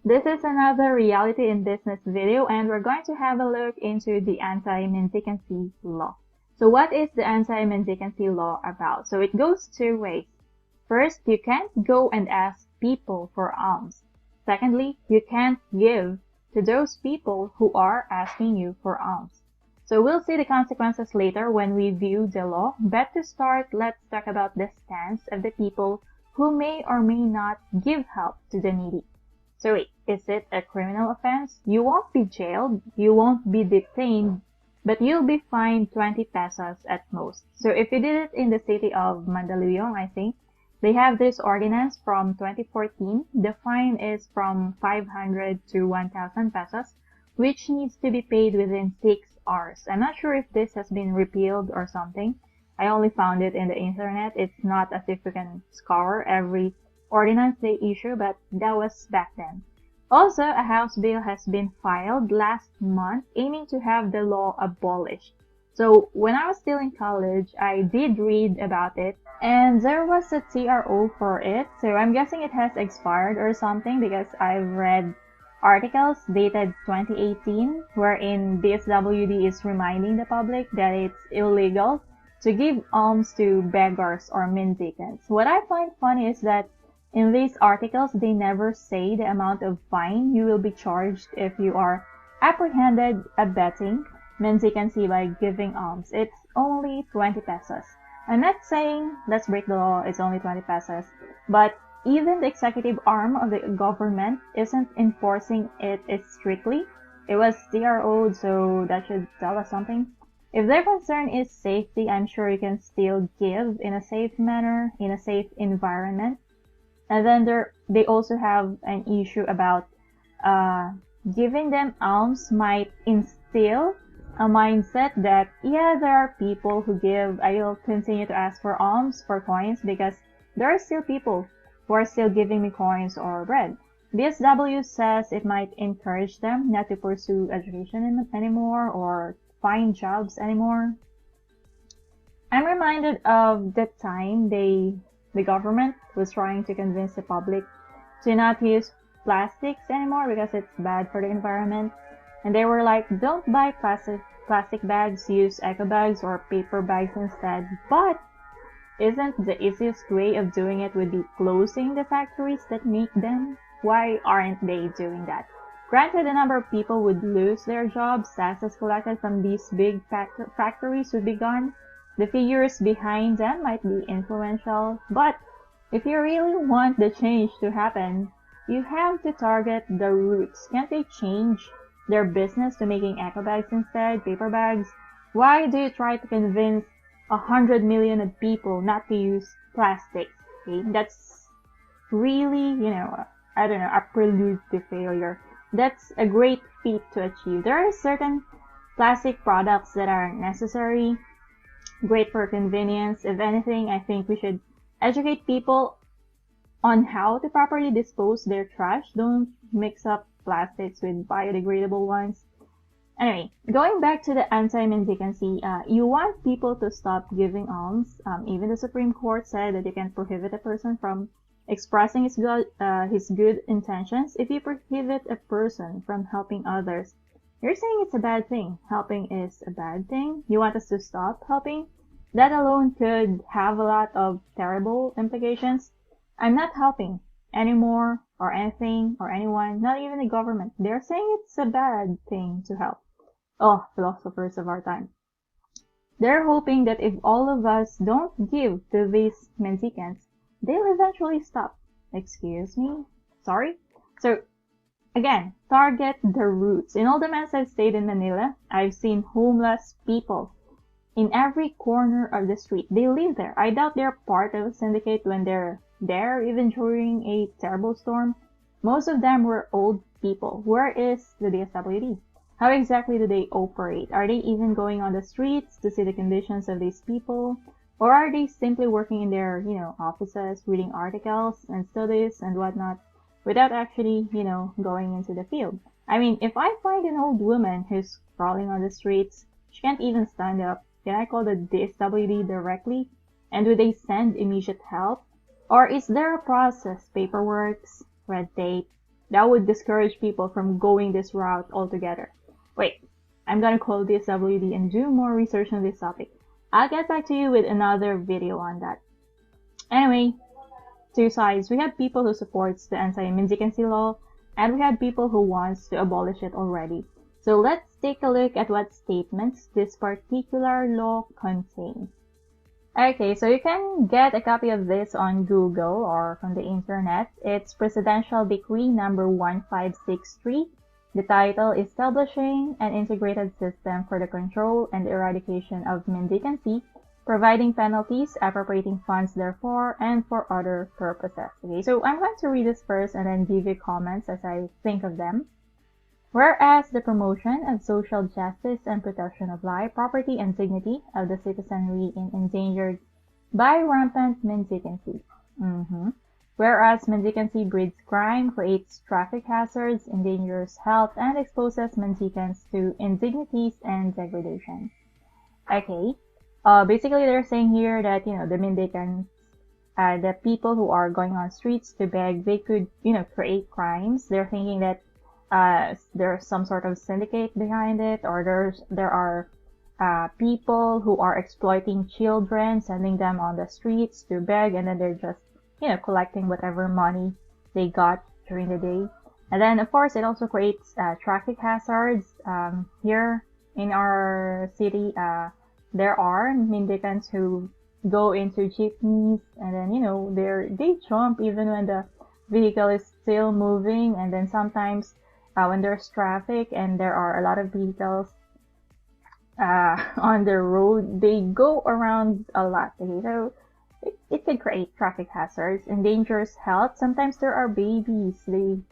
This is another reality in business video, and we're going to have a look into the Anti-Mendicancy Law. So what is the Anti-Mendicancy Law about? So it goes two ways. First, you can't go and ask people for alms. Secondly, you can't give to those people who are asking you for alms. So we'll see the consequences later when we view the law, but to start, let's talk about the stance of the people who may or may not give help to the needy. So wait, is it a criminal offense? You won't be jailed, you won't be detained, but you'll be fined 20 pesos at most. So if you did it in the city of Mandaluyong, I think, they have this ordinance from 2014. The fine is from 500 to 1,000 pesos, which needs to be paid within 6 hours. I'm not sure if this has been repealed or something. I only found it in the internet. It's not as if we can scour every ordinance they issue, but that was back then. Also, a House bill has been filed last month aiming to have the law abolished. So when I was still in college, I did read about it, and there was a TRO for it. So I'm guessing it has expired or something because I've read articles dated 2018 wherein BSWD is reminding the public that it's illegal to give alms to beggars or mendicants. What I find funny is that in these articles, they never say the amount of fine you will be charged if you are apprehended abetting mendicancy by giving alms. It's only 20 pesos. I'm not saying let's break the law, it's only 20 pesos, but even the executive arm of the government isn't enforcing it strictly. It was TRO'd, so that should tell us something. If their concern is safety, I'm sure you can still give in a safe manner, in a safe environment. And then they also have an issue about giving them alms might instill a mindset that, yeah, there are people who give, I'll continue to ask for alms, for coins, because there are still people who are still giving me coins or bread. BSW says it might encourage them not to pursue education anymore or find jobs anymore. I'm reminded of the time the government was trying to convince the public to not use plastics anymore because it's bad for the environment. And they were like, don't buy plastic bags, use eco bags or paper bags instead. But isn't the easiest way of doing it would be closing the factories that make them? Why aren't they doing that? Granted, a number of people would lose their jobs, taxes collected from these big factories would be gone. The figures behind them might be influential, but if you really want the change to happen, you have to target the roots. Can't they change their business to making eco bags instead, paper bags? Why do you try to convince 100 million of people not to use plastics? Okay? That's really, I don't know, a prelude to failure. That's a great feat to achieve. There are certain plastic products that are necessary, great for convenience. If anything, I think we should educate people on how to properly dispose their trash. Don't mix up plastics with biodegradable ones. Anyway, going back to the anti-mendicancy, you want people to stop giving alms. Even the Supreme Court said that you can prohibit a person from expressing his good intentions. If you prohibit a person from helping others, you're saying it's a bad thing. Helping is a bad thing. You want us to stop helping? That alone could have a lot of terrible implications. I'm not helping anymore or anything or anyone, not even the government. They're saying it's a bad thing to help. Oh, philosophers of our time. They're hoping that if all of us don't give to these mendicants, they'll eventually stop. Excuse me? Sorry? So, again, target the roots. In all the months I've stayed in Manila, I've seen homeless people in every corner of the street. They live there. I doubt they're part of a syndicate when they're there, even during a terrible storm. Most of them were old people. Where is the BSWD? How exactly do they operate? Are they even going on the streets to see the conditions of these people? Or are they simply working in their, offices, reading articles and studies and whatnot, without actually, going into the field? I mean, if I find an old woman who's crawling on the streets, she can't even stand up, can I call the DSWD directly? And do they send immediate help? Or is there a process, paperwork, red tape, that would discourage people from going this route altogether. Wait, I'm gonna call this WD and do more research on this topic. I'll get back to you with another video on that. Anyway, two sides. We have people who supports the anti-mendicancy law, and we have people who wants to abolish it already. So let's take a look at what statements this particular law contains. Okay, so you can get a copy of this on Google or from the internet. It's Presidential Decree number 1563. The title is Establishing an Integrated System for the Control and Eradication of Mendicancy, Providing Penalties, Appropriating Funds Therefore, and for Other Purposes. Okay, so I'm going to read this first and then give you comments as I think of them. Whereas the promotion of social justice and protection of life, property, and dignity of the citizenry is endangered by rampant mendicancy. Whereas mendicancy breeds crime, creates traffic hazards, endangers health, and exposes mendicants to indignities and degradation. Okay, basically they're saying here that, the mendicants, the people who are going on streets to beg, they could, create crimes. They're thinking that there's some sort of syndicate behind it, or there are people who are exploiting children, sending them on the streets to beg, and then they're just, collecting whatever money they got during the day. And then, of course, it also creates traffic hazards. Here in our city, there are mendicants who go into jeepneys, and then, they jump even when the vehicle is still moving, and then sometimes when there's traffic and there are a lot of vehicles on the road, they go around a lot. Okay, so it could create traffic hazards, endangers health. Sometimes there are babies. The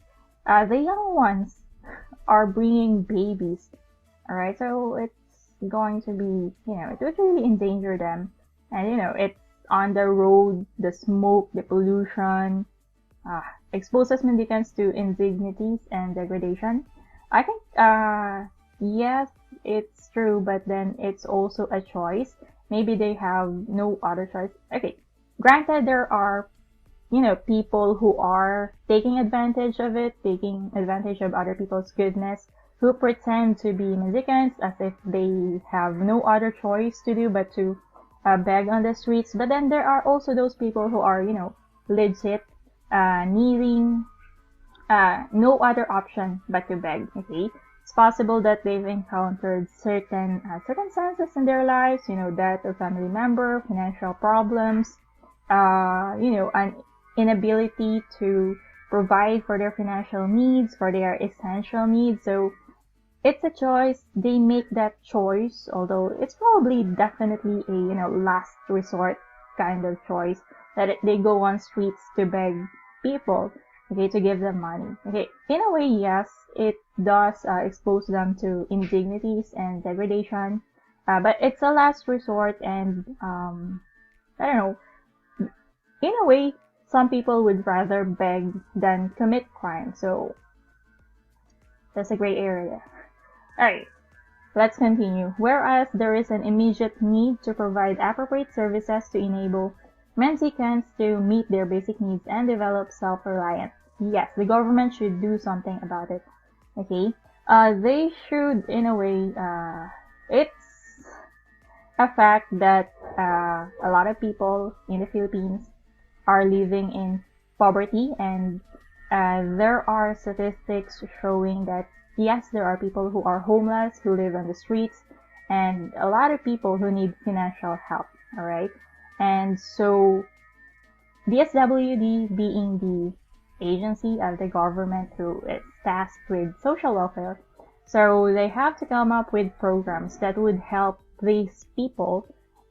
young ones are bringing babies. All right, so it's going to be, it would really endanger them, and it's on the road, the smoke, the pollution. Exposes mendicants to indignities and degradation. I think, yes, it's true, but then it's also a choice. Maybe they have no other choice. Okay, granted, there are, people who are taking advantage of it, taking advantage of other people's goodness, who pretend to be mendicants as if they have no other choice to do but to beg on the streets. But then there are also those people who are, legit, needing no other option but to beg. Okay, it's possible that they've encountered certain circumstances in their lives, death of family member, financial problems, an inability to provide for their financial needs, for their essential needs. So it's a choice. They make that choice, although it's probably definitely a last resort kind of choice, that they go on streets to beg people, okay, to give them money. Okay, in a way, yes, it does expose them to indignities and degradation, but it's a last resort, and I don't know, in a way, some people would rather beg than commit crime, so that's a gray area. Alright, let's continue. Whereas there is an immediate need to provide appropriate services to enable mendicants to meet their basic needs and develop self-reliance. Yes, the government should do something about it. Okay, they should, in a way. It's a fact that a lot of people in the Philippines are living in poverty, and there are statistics showing that yes, there are people who are homeless, who live on the streets, and a lot of people who need financial help. All right. And so, DSWD being the agency of the government who is tasked with social welfare, so they have to come up with programs that would help these people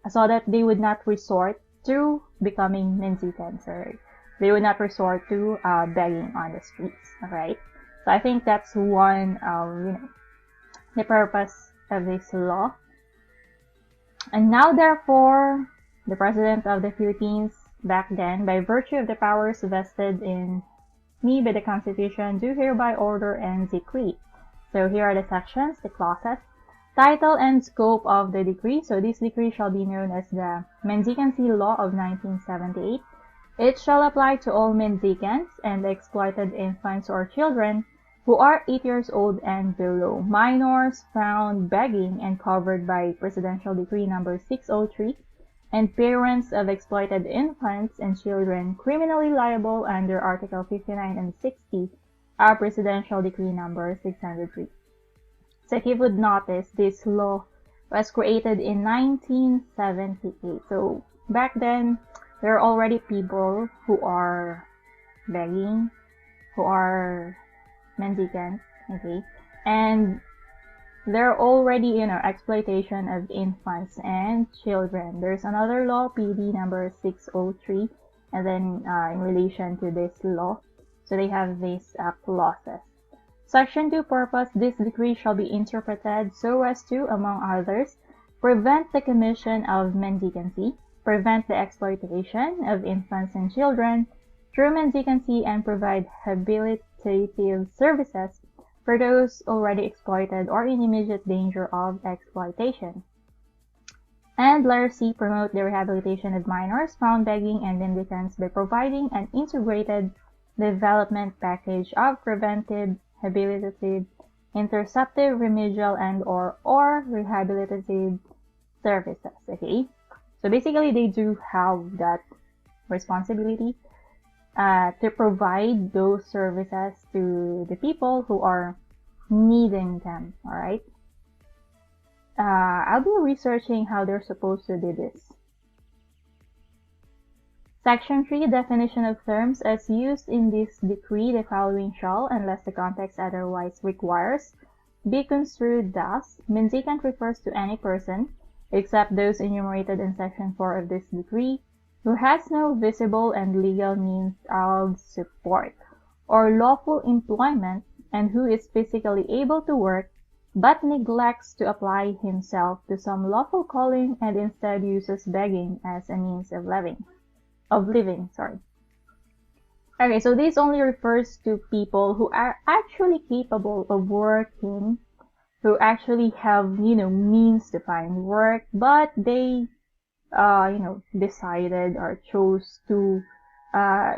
so that they would not resort to becoming mendicants, or they would not resort to begging on the streets. Alright, so I think that's one the purpose of this law. And now, therefore, the President of the Philippines back then, by virtue of the powers vested in me by the Constitution, do hereby order and decree. So here are the sections, the clauses. Title and scope of the decree. So this decree shall be known as the Mendicancy Law of 1978. It shall apply to all mendicants and exploited infants or children who are 8 years old and below, minors found begging and covered by Presidential Decree number 603, and parents of exploited infants and children criminally liable under Article 59 and 60 of Presidential Decree number 603. So if you would notice, this law was created in 1978. So back then, there are already people who are begging, who are mendicants, okay, and there are already, exploitation of infants and children. There's another law, PD number 603, and then in relation to this law, so they have these clauses. Section 2 purpose, this decree shall be interpreted so as to, among others, prevent the commission of mendicancy, prevent the exploitation of infants and children through mendicancy, and provide habilitative services for those already exploited or in immediate danger of exploitation. And letter C, promote the rehabilitation of minors found begging and mendicants by providing an integrated development package of preventive, habilitative, interceptive, remedial, and or rehabilitative services. Okay, so basically they do have that responsibility to provide those services to the people who are needing them. All right, I'll be researching how they're supposed to do this. Section 3, definition of terms as used in this decree, the following shall, unless the context otherwise requires, be construed thus. Mendicant refers to any person, except those enumerated in Section 4 of this decree, who has no visible and legal means of support or lawful employment, and who is physically able to work, but neglects to apply himself to some lawful calling and instead uses begging as a means of living. Okay, so this only refers to people who are actually capable of working, who actually have, means to find work, but they, decided or chose to,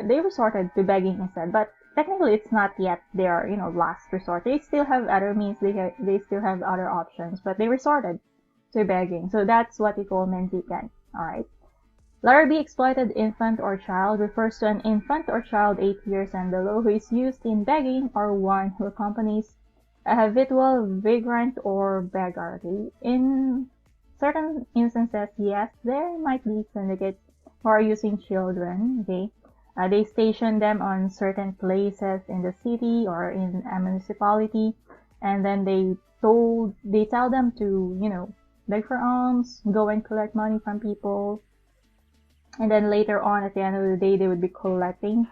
they resorted to begging instead. But technically, it's not yet their, last resort. They still have other means, they still have other options, but they resorted to begging. So that's what we call mendicant, alright? Letter B, exploited infant or child refers to an infant or child 8 years and below who is used in begging, or one who accompanies a habitual vagrant or beggar. Okay? In certain instances, yes, there might be syndicates who are using children. Okay, they station them on certain places in the city or in a municipality, and then they tell them to, beg for alms, go and collect money from people. And then later on, at the end of the day, they would be collecting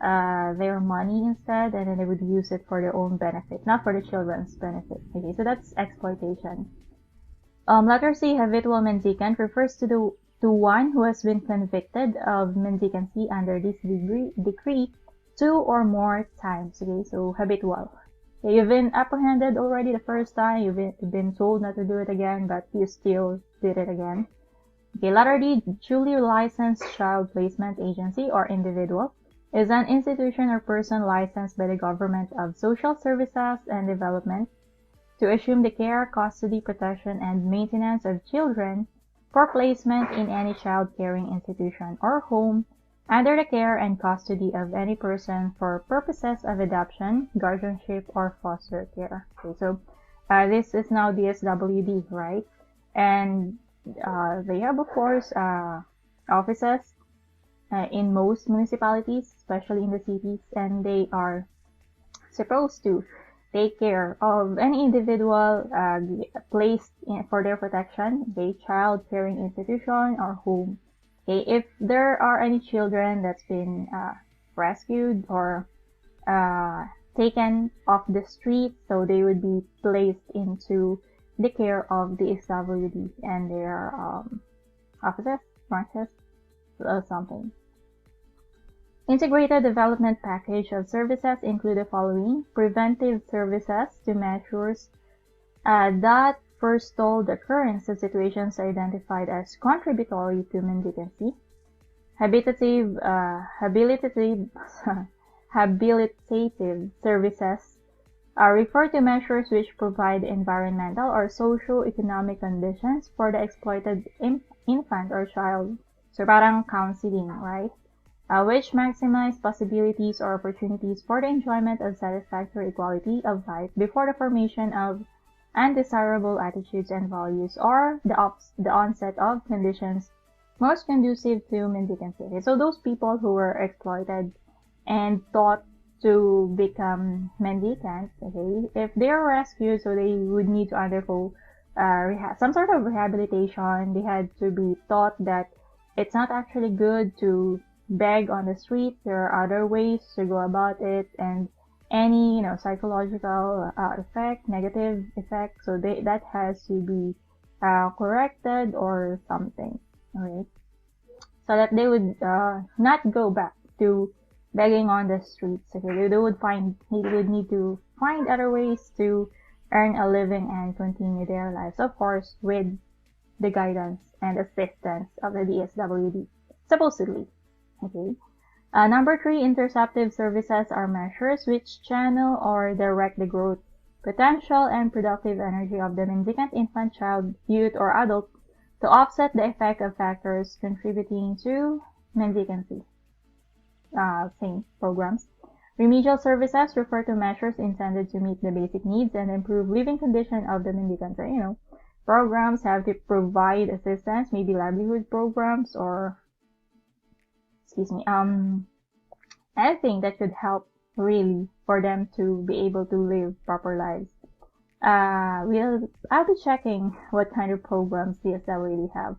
their money instead, and then they would use it for their own benefit, not for the children's benefit. Okay, so that's exploitation. Letter C, habitual mendicant refers to one who has been convicted of mendicancy under this decree 2 or more times. Okay, so habitual. Okay, you've been apprehended already the first time, you've been told not to do it again, but you still did it again. Okay, letter D, duly licensed child placement agency or individual is an institution or person licensed by the Government of Social Services and Development to assume the care, custody, protection, and maintenance of children for placement in any child-caring institution or home under the care and custody of any person for purposes of adoption, guardianship, or foster care. Okay, so this is now DSWD, right? And they have, of course, offices in most municipalities, especially in the cities, and they are supposed to take care of any individual placed for their protection, a child caring institution or home. Okay, if there are any children that's been rescued or taken off the street, so they would be placed into the care of the SWD and their offices, branches, or something. Integrated development package of services include the following: preventive services to measures that forestall the occurrence of situations identified as contributory to mendicancy, Habilitative, habilitative services refer to measures which provide environmental or socio-economic conditions for the exploited infant or child. So parang counseling, right? Which maximize possibilities or opportunities for the enjoyment of satisfactory quality of life before the formation of undesirable attitudes and values or the onset of conditions most conducive to mendicancy. Okay, so those people who were exploited and taught to become mendicants, okay, if they are rescued, so they would need to undergo some sort of rehabilitation. They had to be taught that it's not actually good to beg on the street. There are other ways to go about it, and any psychological effect, negative effect, so that has to be corrected or something, right? So that they would not go back to begging on the streets. Okay, they would need to find other ways to earn a living and continue their lives, of course, with the guidance and assistance of the DSWD, supposedly. Okay. Number 3, interceptive services are measures which channel or direct the growth, potential, and productive energy of the mendicant infant, child, youth, or adult to offset the effect of factors contributing to mendicancy. Same programs. Remedial services refer to measures intended to meet the basic needs and improve living condition of the mendicant. So, programs have to provide assistance, maybe livelihood programs or anything that could help really for them to be able to live proper lives. I'll be checking what kind of programs DSWD have.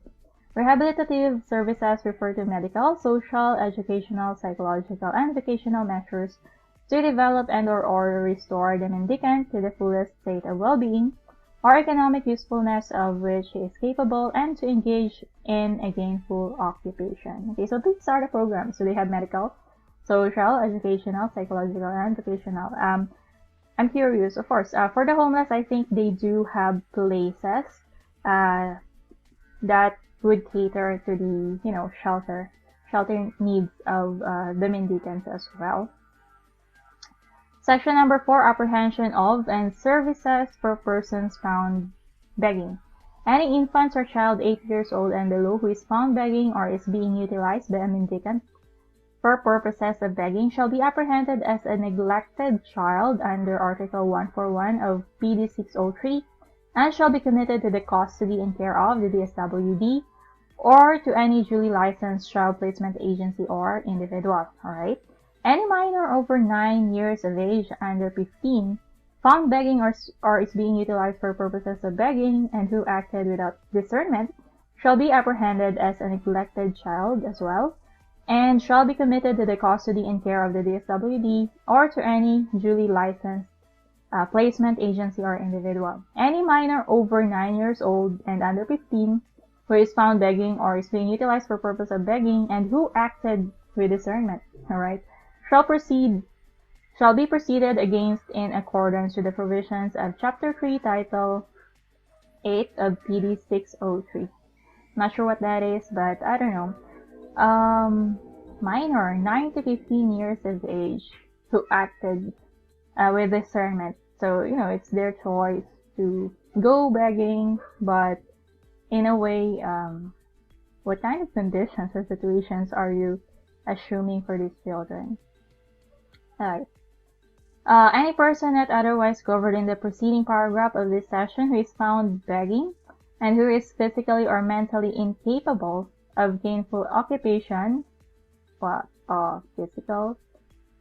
Rehabilitative services refer to medical, social, educational, psychological, and vocational measures to develop and/or restore the mendicant to the fullest state of well-being or economic usefulness of which he is capable and to engage in a gainful occupation. Okay, so these are the programs. So they have medical, social, educational, psychological, and vocational. I'm curious, of course, for the homeless, I think they do have places that would cater to the, shelter needs of the mendicants as well. Section number 4, apprehension of and services for persons found begging. Any infant or child 8 years old and below who is found begging or is being utilized by a mendicant for purposes of begging shall be apprehended as a neglected child under Article 141 of PD 603 and shall be committed to the custody and care of the DSWD or to any duly licensed child placement agency or individual. Alright? Any minor over 9 years of age under 15 found begging or is being utilized for purposes of begging and who acted without discernment shall be apprehended as a neglected child as well and shall be committed to the custody and care of the DSWD or to any duly licensed placement agency or individual. Any minor over 9 years old and under 15 who is found begging or is being utilized for purpose of begging and who acted with discernment, alright, shall be proceeded against in accordance with the provisions of Chapter 3, Title 8 of PD 603. Not sure what that is, but I don't know. Minor, 9 to 15 years of age, who acted with discernment. So, it's their choice to go begging, but in a way, what kind of conditions or situations are you assuming for these children? Alright. Any person not otherwise covered in the preceding paragraph of this section who is found begging and who is physically or mentally incapable of gainful occupation,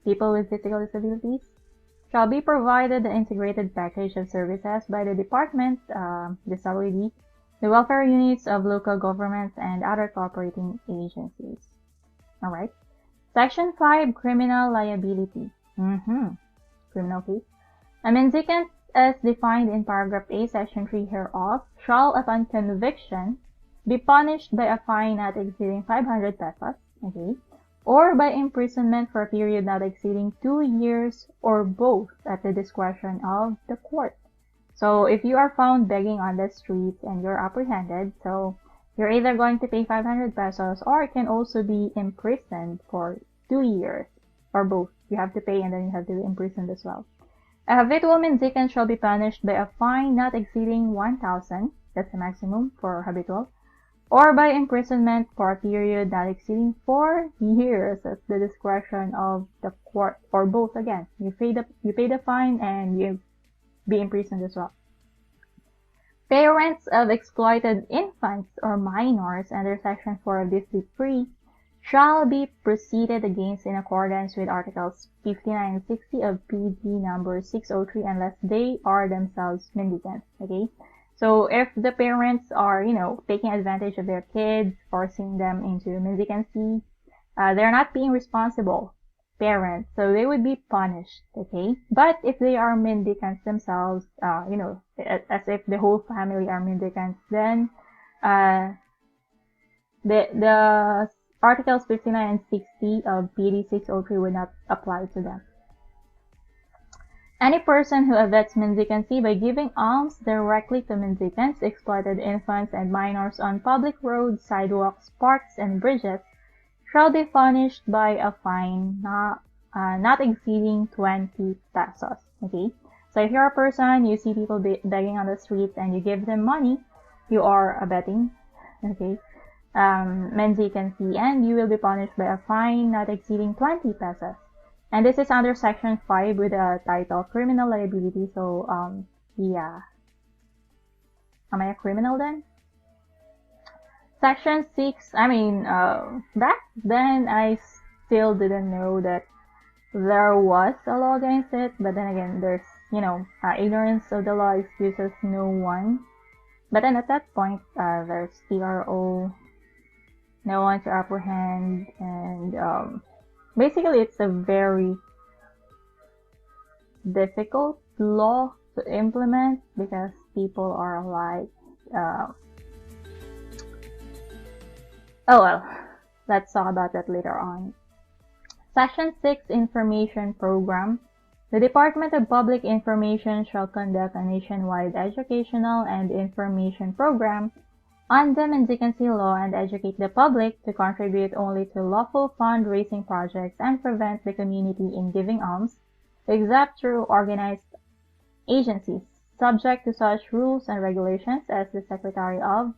people with physical disabilities, shall be provided an integrated package of services by the Department, DSWD, the welfare units of local governments, and other cooperating agencies. Alright. Section 5, Criminal Liability. Criminal case. A mendicant, as defined in paragraph A, section 3 hereof, shall, upon conviction, be punished by a fine not exceeding 500 pesos, okay, or by imprisonment for a period not exceeding 2 years, or both at the discretion of the court. So, if you are found begging on the streets and you're apprehended, so You're either going to pay 500 pesos or it can also be imprisoned for 2 years, or both. You have to pay and then you have to be imprisoned as well. A habitual mendicant shall be punished by a fine not exceeding 1,000, that's the maximum for habitual, or by imprisonment for a period not exceeding 4 years at the discretion of the court, or both again. You pay the fine and you be imprisoned as well. Parents of exploited infants or minors under Section 4 of this decree shall be proceeded against in accordance with Articles 59 and 60 of PD number 603 unless they are themselves mendicants. Okay? So if the parents are, taking advantage of their kids, forcing them into mendicancy, they're not being responsible parents, so they would be punished, okay? But if they are mendicants themselves, as if the whole family are mendicants, then the Articles 59 and 60 of PD 603 would not apply to them. Any person who abets mendicancy by giving alms directly to mendicants, exploited infants, and minors on public roads, sidewalks, parks, and bridges shall be punished by a fine not exceeding 20 pesos. Okay? So if you're a person, you see people begging on the streets and you give them money, you are abetting, okay, mendicancy, and you will be punished by a fine not exceeding 20 pesos. And this is under Section 5 with the title Criminal Liability. So, yeah. Am I a criminal then? Section 6, back then I still didn't know that there was a law against it, but then again, there's, ignorance of the law excuses no one. But then at that point, there's TRO, no one to apprehend, and basically it's a very difficult law to implement because people are like, oh well, let's talk about that later on. Section 6 Information Program. The Department of Public Information shall conduct a nationwide educational and information program on the Mendicancy Law and educate the public to contribute only to lawful fundraising projects and prevent the community in giving alms, except through organized agencies, subject to such rules and regulations as the Secretary of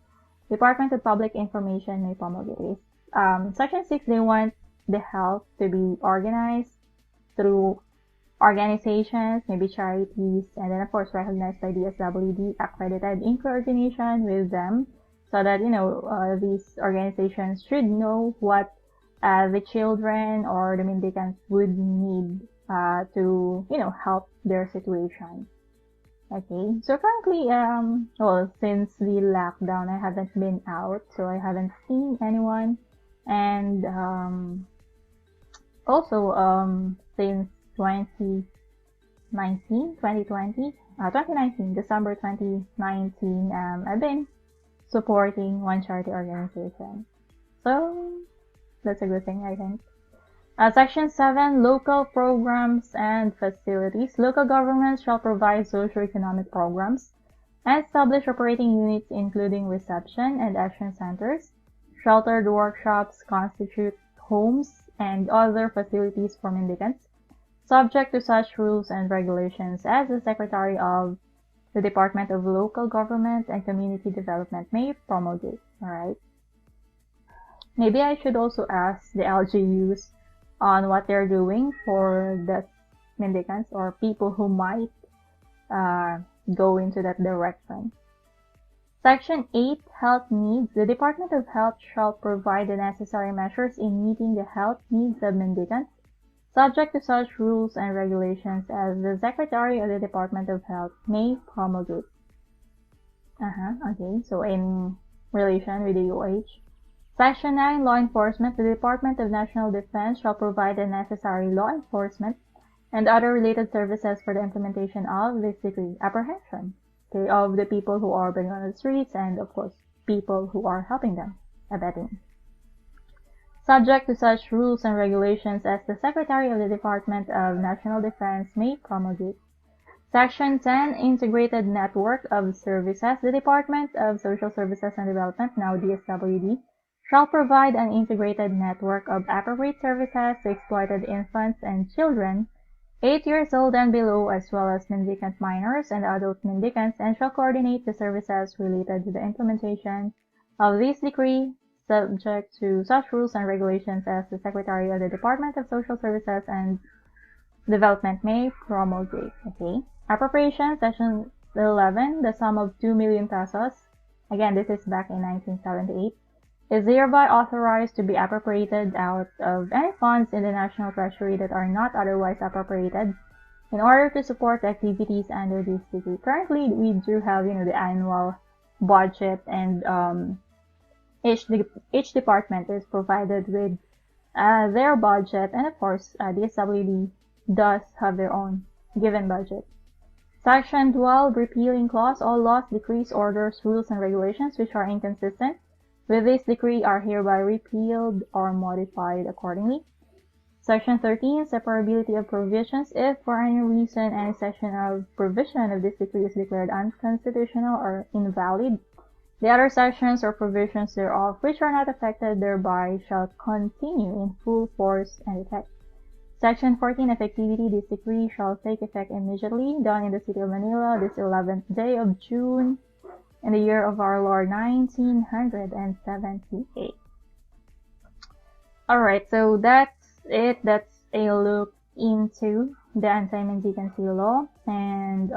Department of Public Information may promulgate. Section 6, they want the health to be organized through organizations, maybe charities, and then of course recognized by DSWD, accredited in coordination with them, so that, these organizations should know what the children or the mendicants would need to, help their situation. Okay, so currently, since the lockdown, I haven't been out, so I haven't seen anyone, and also since 2019, December 2019, I've been supporting one charity organization, so that's a good thing, I think. Section 7, Local Programs and Facilities. Local governments shall provide socio-economic programs and establish operating units including reception and action centers, sheltered workshops, constitute homes, and other facilities for mendicants, subject to such rules and regulations as the Secretary of the Department of Local Government and Community Development may promulgate. Alright? Maybe I should also ask the LGUs on what they're doing for the mendicants or people who might go into that direction. Section 8, Health Needs. The Department of Health shall provide the necessary measures in meeting the health needs of mendicants, subject to such rules and regulations as the Secretary of the Department of Health may promulgate. Okay, so in relation with the UH. Section 9, Law Enforcement. The Department of National Defense shall provide the necessary law enforcement and other related services for the implementation of this decree. Apprehension, okay, of the people who are being on the streets and, of course, people who are helping them, abetting. Subject to such rules and regulations as the Secretary of the Department of National Defense may promulgate. Section 10, Integrated Network of Services. The Department of Social Services and Development, now DSWD, shall provide an integrated network of appropriate services to exploited infants and children 8 years old and below, as well as mendicant minors and adult mendicants, and shall coordinate the services related to the implementation of this decree, subject to such rules and regulations as the Secretary of the Department of Social Services and Development may promulgate. Okay. Appropriation, Section 11, the sum of 2 million pesos, again this is back in 1978, is hereby authorized to be appropriated out of any funds in the National Treasury that are not otherwise appropriated in order to support the activities under this decree. Currently, we do have, the annual budget, and each department is provided with their budget, and of course, the SWD does have their own given budget. Section 12, Repealing Clause. All laws, decrees, orders, rules, and regulations which are inconsistent with this decree are hereby repealed or modified accordingly. Section 13, Separability of Provisions. If for any reason any section of provision of this decree is declared unconstitutional or invalid, the other sections or provisions thereof which are not affected thereby shall continue in full force and effect. Section 14, Effectivity. This decree shall take effect immediately, done in the city of Manila, this 11th day of June, in the year of our Lord 1978. Alright, so that's it. That's a look into the Anti-Mendicancy Law, and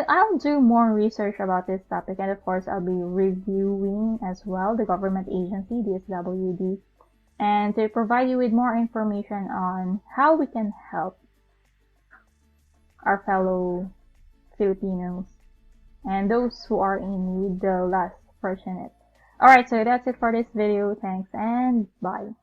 I'll do more research about this topic, and of course I'll be reviewing as well the government agency, DSWD, and to provide you with more information on how we can help our fellow Filipinos and those who are in need, the less fortunate. Alright, so that's it for this video. Thanks and bye.